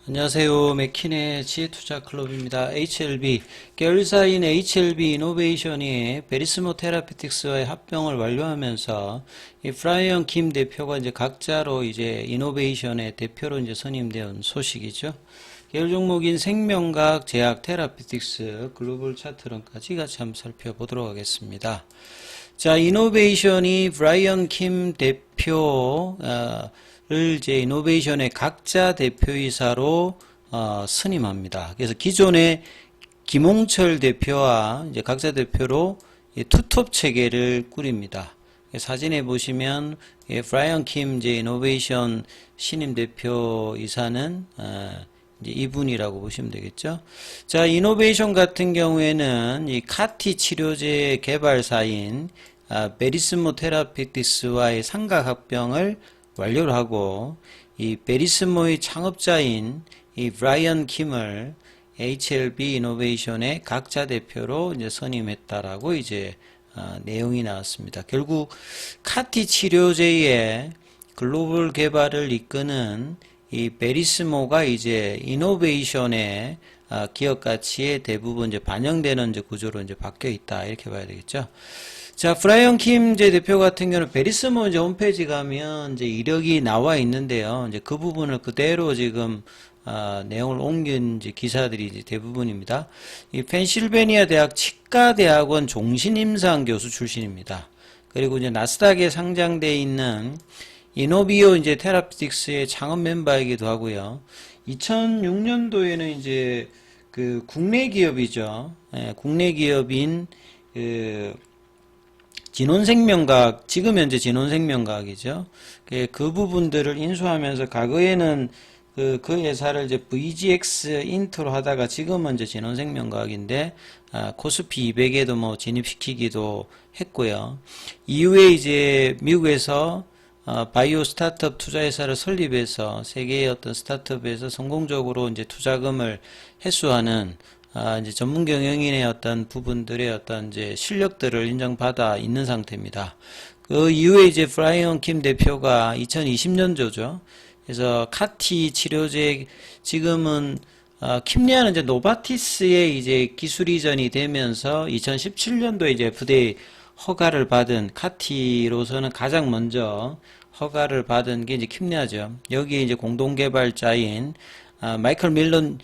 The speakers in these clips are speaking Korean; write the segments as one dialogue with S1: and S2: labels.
S1: 안녕하세요. 맥킨의 지혜투자클럽입니다. HLB, 계열사인 HLB 이노베이션이 베리스모 테라피틱스와의 합병을 완료하면서 이 프라이언 김 대표가 이제 각자로 이제 이노베이션의 대표로 이제 선임된 소식이죠. 계열 종목인 생명과학, 제약, 테라피틱스, 글로벌 차트론까지 같이 한번 살펴보도록 하겠습니다. 자, 이노베이션이 브라이언 킴 대표, 를 이제 이노베이션의 각자 대표이사로 선임합니다. 그래서 기존의 김홍철 대표와 이제 각자 대표로 투톱 체계를 꾸립니다. 사진에 보시면 브라이언 킴 이제 이노베이션 신임 대표이사는 이제 이분이라고 보시면 되겠죠. 자, 이노베이션 같은 경우에는 이 카티 치료제 개발사인 베리스모 테라피틱스와의 상각합병을 완료를 하고 이 베리스모의 창업자인 이 브라이언 킴을 HLB 이노베이션의 각자 대표로 이제 선임했다라고 이제 내용이 나왔습니다. 결국 카티 치료제의 글로벌 개발을 이끄는 이 베리스모가 이제 이노베이션의 기업 가치의 대부분 이제 반영되는 이제 구조로 이제 바뀌어 있다 이렇게 봐야 되겠죠. 자, 브라이언 킴 이제 대표 같은 경우는 베리스모 이제 홈페이지 가면 이제 이력이 나와 있는데요. 이제 그 부분을 그대로 지금 내용을 옮긴 이제 기사들이 이제 대부분입니다. 이 펜실베니아 대학 치과대학원 종신임상 교수 출신입니다. 그리고 이제 나스닥에 상장돼 있는 이노비오 이제 테라피틱스의 창업 멤버이기도 하고요. 2006년도에는 이제 그 국내 기업이죠. 국내 기업인 진혼생명과학, 지금 현재 진혼생명과학이죠. 그 부분들을 인수하면서 과거에는 그 회사를 이제 VGX 인트로 하다가 지금은 이제 진혼생명과학인데, 코스피 200에도 뭐 진입시키기도 했고요. 이후에 이제 미국에서 바이오 스타트업 투자회사를 설립해서 세계의 어떤 스타트업에서 성공적으로 이제 투자금을 회수하는 이제 전문 경영인의 어떤 부분들의 어떤 이제 실력들을 인정받아 있는 상태입니다. 그 이후에 이제 브라이언 킴 대표가 2020년도죠. 그래서 카티 치료제 지금은 킴리아는 이제 노바티스의 이제 기술 이전이 되면서 2017년도에 이제 FDA 허가를 받은 카티로서는 가장 먼저 허가를 받은 게 이제 킴리아죠. 여기에 이제 공동 개발자인 마이클 밀런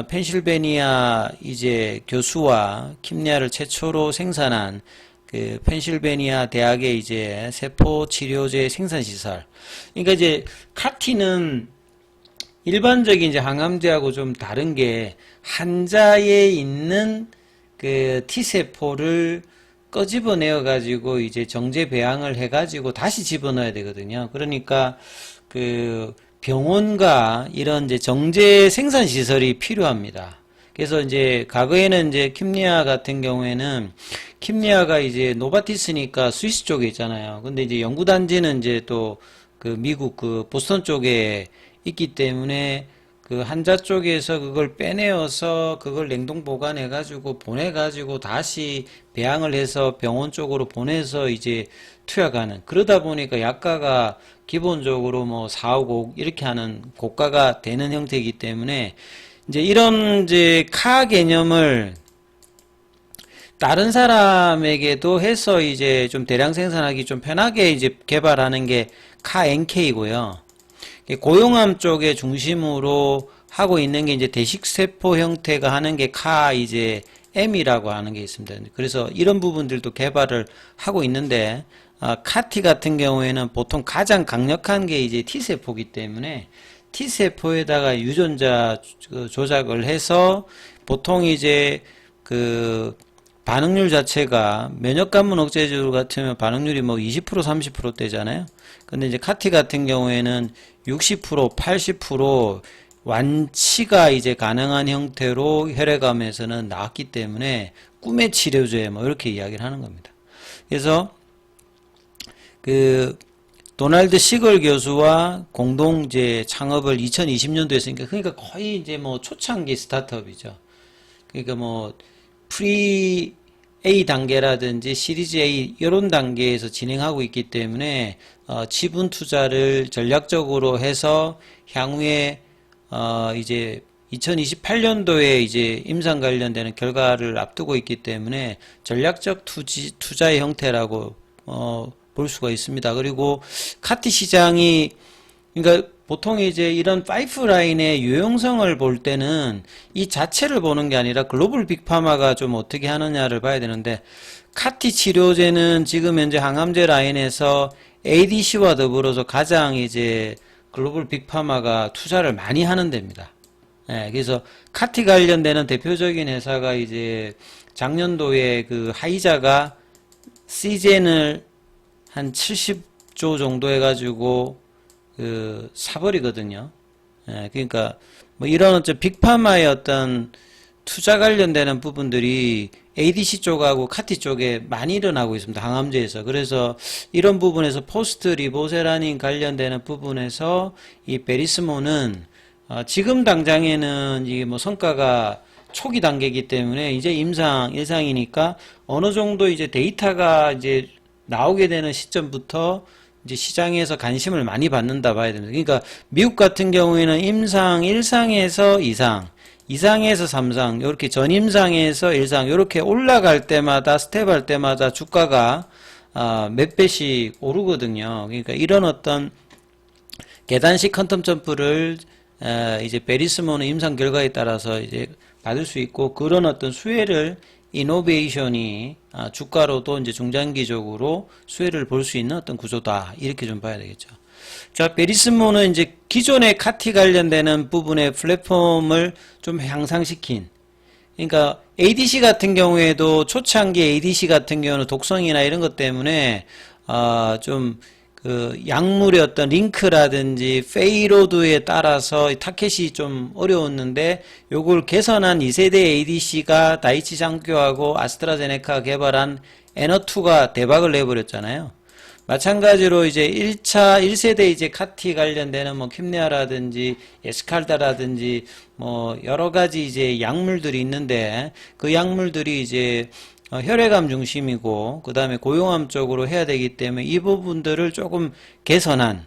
S1: 펜실베니아 이제 교수와 킴리아를 최초로 생산한 그 펜실베니아 대학의 이제 세포 치료제 생산 시설. 그러니까 이제 카티는 일반적인 이제 항암제하고 좀 다른 게 환자에 있는 그 T세포를 꺼집어내어 가지고 이제 정제 배양을 해 가지고 다시 집어넣어야 되거든요. 그러니까 그 병원과 이런 이제 정제 생산 시설이 필요합니다. 그래서 이제 과거에는 이제 킴리아 같은 경우에는 킴리아가 이제 노바티스니까 스위스 쪽에 있잖아요. 근데 이제 연구단지는 이제 또 그 미국 그 보스턴 쪽에 있기 때문에 그 환자 쪽에서 그걸 빼내어서 그걸 냉동 보관해 가지고 보내 가지고 다시 배양을 해서 병원 쪽으로 보내서 이제 투약하는, 그러다 보니까 약가가 기본적으로 뭐 4억 5억 이렇게 하는 고가가 되는 형태이기 때문에 이제 이런 이제 카 개념을 다른 사람에게도 해서 이제 좀 대량 생산하기 좀 편하게 이제 개발하는 게 카 NK고요. 고용암 쪽에 중심으로 하고 있는 게 이제 대식세포 형태가 하는 게 카 이제 M이라고 하는 게 있습니다. 그래서 이런 부분들도 개발을 하고 있는데, 카티 같은 경우에는 보통 가장 강력한 게 이제 T세포이기 때문에 T세포에다가 유전자 조작을 해서 보통 이제 그 반응률 자체가 면역관문 억제주 같으면 반응률이 뭐 20% 30%대잖아요. 근데 이제 카티 같은 경우에는 60% 80% 완치가 이제 가능한 형태로 혈액암에서는 나왔기 때문에 꿈의 치료제 뭐 이렇게 이야기를 하는 겁니다. 그래서 그 도널드 시걸 교수와 공동 이제 창업을 2020년도에 했으니까 그러니까 거의 이제 뭐 초창기 스타트업이죠. 그러니까 뭐 프리 A 단계라든지 시리즈 A 이런 단계에서 진행하고 있기 때문에 지분 투자를 전략적으로 해서 향후에 이제 2028년도에 이제 임상 관련되는 결과를 앞두고 있기 때문에 전략적 투자의 형태라고 볼 수가 있습니다. 그리고 카티 시장이 그러니까 보통 이제 이런 파이프라인의 유용성을 볼 때는 이 자체를 보는 게 아니라 글로벌 빅파마가 좀 어떻게 하느냐를 봐야 되는데 카티 치료제는 지금 현재 항암제 라인에서 ADC와 더불어서 가장 이제 글로벌 빅파마가 투자를 많이 하는 데입니다. 예, 그래서 카티 관련되는 대표적인 회사가 이제 작년도에 그 하이자가 시젠을 한 70조 정도 해가지고 사버리거든요. 예, 그러니까 뭐 이런 어떤 빅파마의 어떤 투자 관련되는 부분들이 ADC 쪽하고 카티 쪽에 많이 일어나고 있습니다. 항암제에서. 그래서 이런 부분에서 포스트 리보세라닌 관련되는 부분에서 이 베리스모는 지금 당장에는 이게 뭐 성과가 초기 단계이기 때문에 이제 임상 1상이니까 어느 정도 이제 데이터가 이제 나오게 되는 시점부터 이제 시장에서 관심을 많이 받는다 봐야 됩니다. 그러니까 미국 같은 경우에는 임상 1상에서 2상, 2상에서 3상, 이렇게 전임상에서 1상 이렇게 올라갈 때마다 스텝할 때마다 주가가 몇 배씩 오르거든요. 그러니까 이런 어떤 계단식 퀀텀 점프를 이제 베리스모는 임상 결과에 따라서 이제 받을 수 있고 그런 어떤 수혜를 이노베이션이 주가로도 이제 중장기적으로 수혜를 볼 수 있는 어떤 구조다 이렇게 좀 봐야 되겠죠. 자, 베리스모는 이제 기존의 카티 관련되는 부분의 플랫폼을 좀 향상시킨. 그러니까 ADC 같은 경우에도 초창기 ADC 같은 경우는 독성이나 이런 것 때문에 좀 그 약물의 어떤 링크라든지 페이로드에 따라서 타켓이 좀 어려웠는데 요걸 개선한 2세대 ADC가 다이치 장교하고 아스트라제네카 개발한 에너2가 대박을 내버렸잖아요. 마찬가지로 이제 1세대 이제 카티 관련되는 뭐 킴네아라든지 에스칼다라든지 뭐 여러 가지 이제 약물들이 있는데 그 약물들이 이제 혈액암 중심이고 그 다음에 고용암 쪽으로 해야 되기 때문에 이 부분들을 조금 개선한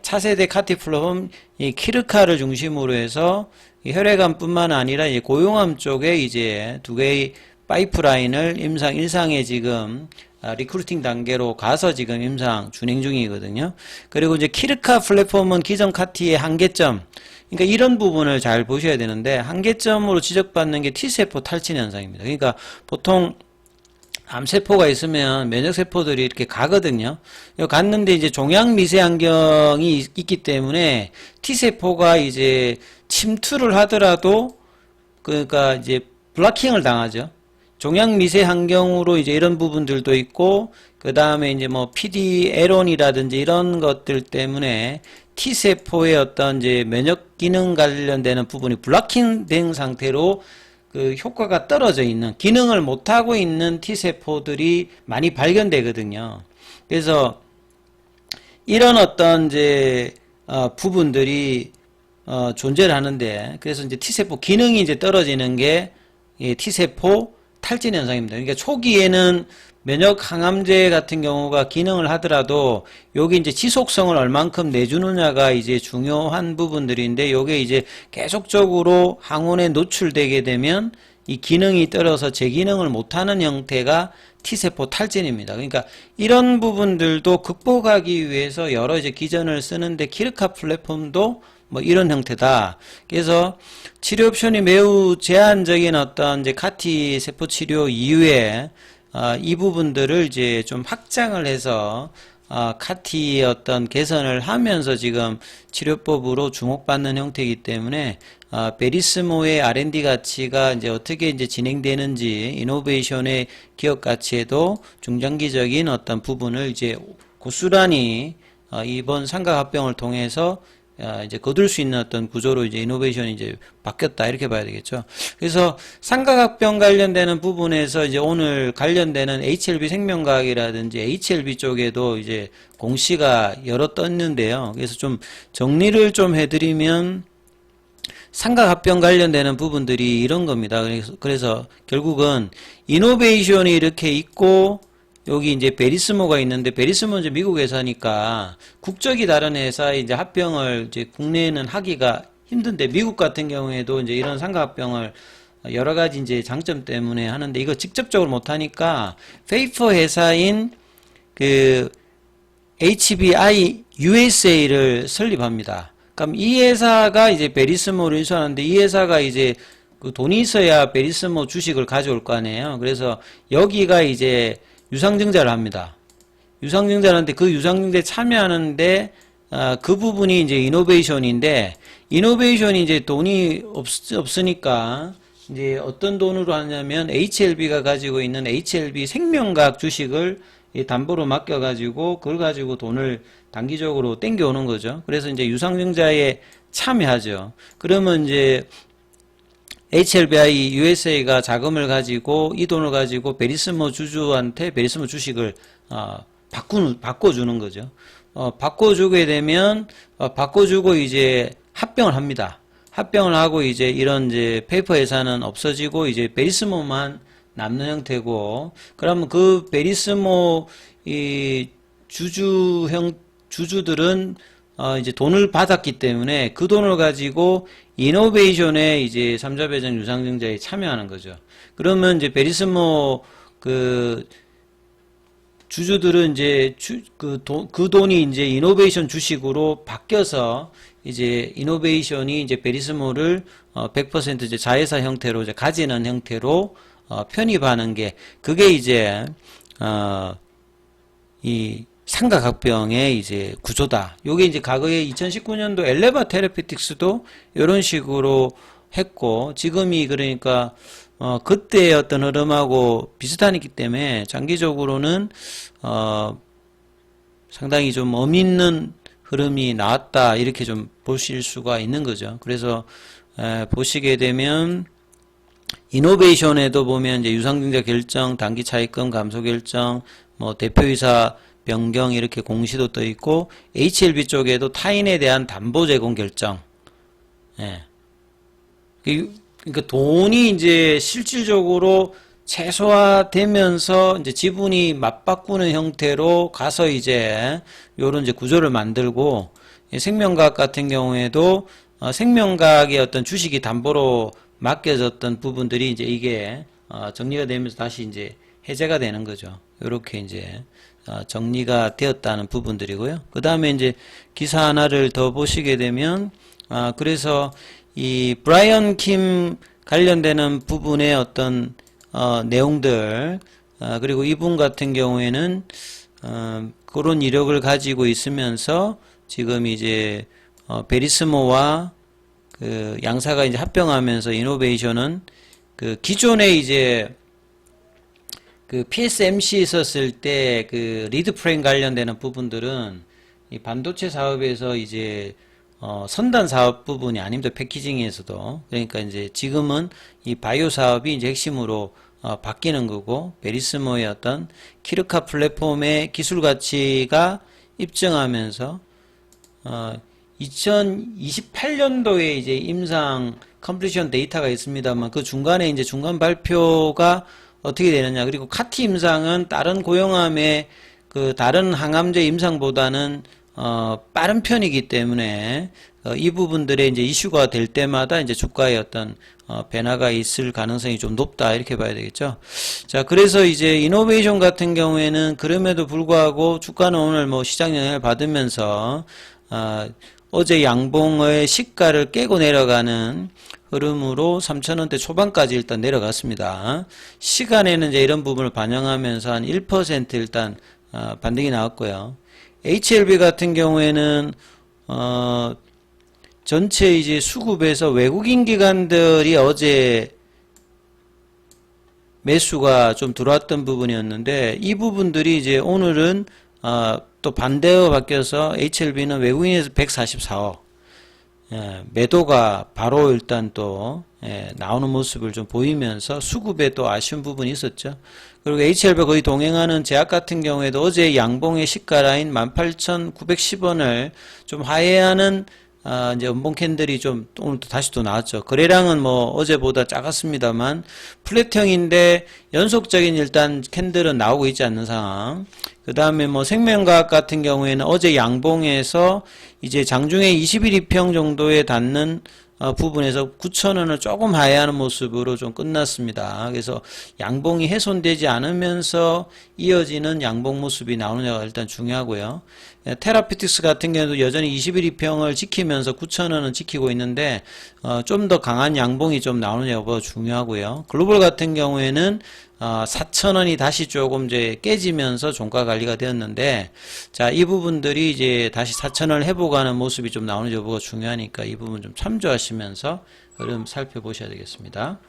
S1: 차세대 카티 플랫폼 이 키르카를 중심으로 해서 혈액암뿐만 아니라 고용암 쪽에 이제 두 개의 파이프라인을 임상 1상에 지금 리크루팅 단계로 가서 지금 임상 준행 중이거든요. 그리고 이제 키르카 플랫폼은 기존 카티의 한계점, 그러니까 이런 부분을 잘 보셔야 되는데 한계점으로 지적받는 게 T세포 탈진 현상입니다. 그러니까 보통 암세포가 있으면 면역세포들이 이렇게 가거든요. 갔는데 이제 종양 미세환경이 있기 때문에 T세포가 이제 침투를 하더라도 그러니까 이제 블러킹을 당하죠. 종양 미세 환경으로 이제 이런 부분들도 있고, 그 다음에 이제 뭐 PD-L1이라든지 이런 것들 때문에 T세포의 어떤 이제 면역 기능 관련되는 부분이 블러킹 된 상태로 그 효과가 떨어져 있는, 기능을 못하고 있는 T세포들이 많이 발견되거든요. 그래서 이런 어떤 이제, 부분들이, 존재를 하는데, 그래서 이제 T세포 기능이 이제 떨어지는 게, T세포 탈진 현상입니다. 그러니까 초기에는 면역 항암제 같은 경우가 기능을 하더라도 여기 이제 지속성을 얼만큼 내주느냐가 이제 중요한 부분들인데 요게 이제 계속적으로 항원에 노출되게 되면 이 기능이 떨어져 재기능을 못하는 형태가 T세포 탈진입니다. 그러니까 이런 부분들도 극복하기 위해서 여러 이제 기전을 쓰는데 키르카 플랫폼도 뭐 이런 형태다. 그래서 치료 옵션이 매우 제한적인 어떤 이제 카티 세포 치료 이후에 이 부분들을 이제 좀 확장을 해서 카티의 어떤 개선을 하면서 지금 치료법으로 주목받는 형태이기 때문에 베리스모의 R&D 가치가 이제 어떻게 이제 진행되는지 이노베이션의 기업 가치에도 중장기적인 어떤 부분을 이제 고스란히 이번 상각합병을 통해서 이제 거둘 수 있는 어떤 구조로 이제 이노베이션이 이제 바뀌었다 이렇게 봐야 되겠죠. 그래서 상각합병 관련되는 부분에서 이제 오늘 관련되는 HLB 생명과학이라든지 HLB 쪽에도 이제 공시가 여러 떴는데요. 그래서 좀 정리를 좀 해드리면 상각합병 관련되는 부분들이 이런 겁니다. 그래서 결국은 이노베이션이 이렇게 있고 여기 이제 베리스모가 있는데 베리스모는 이제 미국 회사니까 국적이 다른 회사에 이제 합병을 이제 국내에는 하기가 힘든데, 미국 같은 경우에도 이제 이런 삼각합병을 여러 가지 이제 장점 때문에 하는데, 이거 직접적으로 못하니까 페이퍼 회사인 그 HBI USA를 설립합니다. 그럼 이 회사가 이제 베리스모를 인수하는데, 이 회사가 이제 그 돈이 있어야 베리스모 주식을 가져올 거 아니에요. 그래서 여기가 이제 유상증자를 합니다. 유상증자를 하는데, 그 유상증자에 참여하는데 그 부분이 이제 이노베이션인데, 이노베이션이 이제 돈이 없으니까 이제 어떤 돈으로 하냐면 HLB가 가지고 있는 HLB 생명과학 주식을 담보로 맡겨가지고 그걸 가지고 돈을 단기적으로 땡겨오는 거죠. 그래서 이제 유상증자에 참여하죠. 그러면 이제 HLBI USA가 자금을 가지고 이 돈을 가지고 베리스모 주주한테 베리스모 주식을 바꿔주는 거죠. 바꿔주게 되면 바꿔주고 이제 합병을 합니다. 합병을 하고 이제 이런 이제 페이퍼 회사는 없어지고 이제 베리스모만 남는 형태고, 그러면 그 베리스모 이 주주들은 이제 돈을 받았기 때문에 그 돈을 가지고 이노베이션에 이제 3자 배정 유상증자에 참여하는 거죠. 그러면 이제 베리스모 그 주주들은 이제 그 돈이 이제 이노베이션 주식으로 바뀌어서 이제 이노베이션이 이제 베리스모를 100% 이제 자회사 형태로 이제 가지는 형태로 편입하는 게, 그게 이제 이 삼각합병의 이제 구조다. 요게 이제 과거에 2019년도 엘레바 테라피틱스도 이런 식으로 했고, 지금이 그러니까 그때의 어떤 흐름하고 비슷하기 때문에 장기적으로는 상당히 좀 의미 있는 흐름이 나왔다, 이렇게 좀 보실 수가 있는 거죠. 그래서 보시게 되면 이노베이션에도 보면 이제 유상증자 결정, 단기 차익금 감소 결정, 뭐 대표이사 변경 이렇게 공시도 떠 있고, HLB 쪽에도 타인에 대한 담보 제공 결정. 예. 그러니까 돈이 이제 실질적으로 최소화되면서 이제 지분이 맞바꾸는 형태로 가서 이제 요런 이제 구조를 만들고, 생명과학 같은 경우에도 생명과학의 어떤 주식이 담보로 맡겨졌던 부분들이 이제 이게 정리가 되면서 다시 이제 해제가 되는 거죠. 요렇게 이제 정리가 되었다는 부분들이고요. 그 다음에 이제 기사 하나를 더 보시게 되면 그래서 이 브라이언 킴 관련되는 부분의 어떤 내용들, 그리고 이분 같은 경우에는 그런 이력을 가지고 있으면서 지금 이제 베리스모와 그 양사가 이제 합병하면서 이노베이션은 그 기존에 이제 그 PSMC 있었을 때 그 리드 프레임 관련되는 부분들은 이 반도체 사업에서 이제 선단 사업 부분이 아닙니다. 패키징에서도. 그러니까 이제 지금은 이 바이오 사업이 이제 핵심으로 바뀌는 거고, 베리스모의 어떤 키르카 플랫폼의 기술 가치가 입증하면서 2028년도에 이제 임상 컴플리션 데이터가 있습니다만, 그 중간에 이제 중간 발표가 어떻게 되느냐, 그리고 카티 임상은 다른 고용암의 그 다른 항암제 임상보다는 빠른 편이기 때문에 이 부분들의 이제 이슈가 될 때마다 이제 주가의 어떤 변화가 있을 가능성이 좀 높다, 이렇게 봐야 되겠죠. 자, 그래서 이제 이노베이션 같은 경우에는 그럼에도 불구하고 주가는 오늘 뭐 시장 영향을 받으면서 어제 양봉의 시가를 깨고 내려가는 흐름으로 3,000원대 초반까지 일단 내려갔습니다. 시간에는 이제 이런 부분을 반영하면서 한 1% 일단 반등이 나왔고요. HLB 같은 경우에는 전체 이제 수급에서 외국인 기관들이 어제 매수가 좀 들어왔던 부분이었는데, 이 부분들이 이제 오늘은 또 반대로 바뀌어서 HLB는 외국인에서 144억 매도가 바로 일단 또 나오는 모습을 좀 보이면서 수급에 또 아쉬운 부분이 있었죠. 그리고 HLB 거의 동행하는 제약 같은 경우에도 어제 양봉의 시가 라인 18,910원을 좀 하회하는 이제 음봉 캔들이 좀 오늘 또 다시 또 나왔죠. 거래량은 뭐 어제보다 작았습니다만 플랫형인데 연속적인 일단 캔들은 나오고 있지 않는 상황. 그 다음에 뭐 생명과학 같은 경우에는 어제 양봉에서 이제 장중에 21 2평 정도에 닿는 부분에서 9,000원을 조금 하회하는 모습으로 좀 끝났습니다. 그래서 양봉이 훼손되지 않으면서 이어지는 양봉 모습이 나오느냐가 일단 중요하고요. 테라피틱스 같은 경우도 여전히 21 2평을 지키면서 9,000원은 지키고 있는데 좀 더 강한 양봉이 좀 나오느냐가 중요하고요. 글로벌 같은 경우에는 4,000원이 다시 조금 이제 깨지면서 종가 관리가 되었는데, 자, 이 부분들이 이제 다시 4,000원을 회복하는 모습이 좀 나오는 여부가 중요하니까 이 부분 좀 참조하시면서 흐름 살펴보셔야 되겠습니다.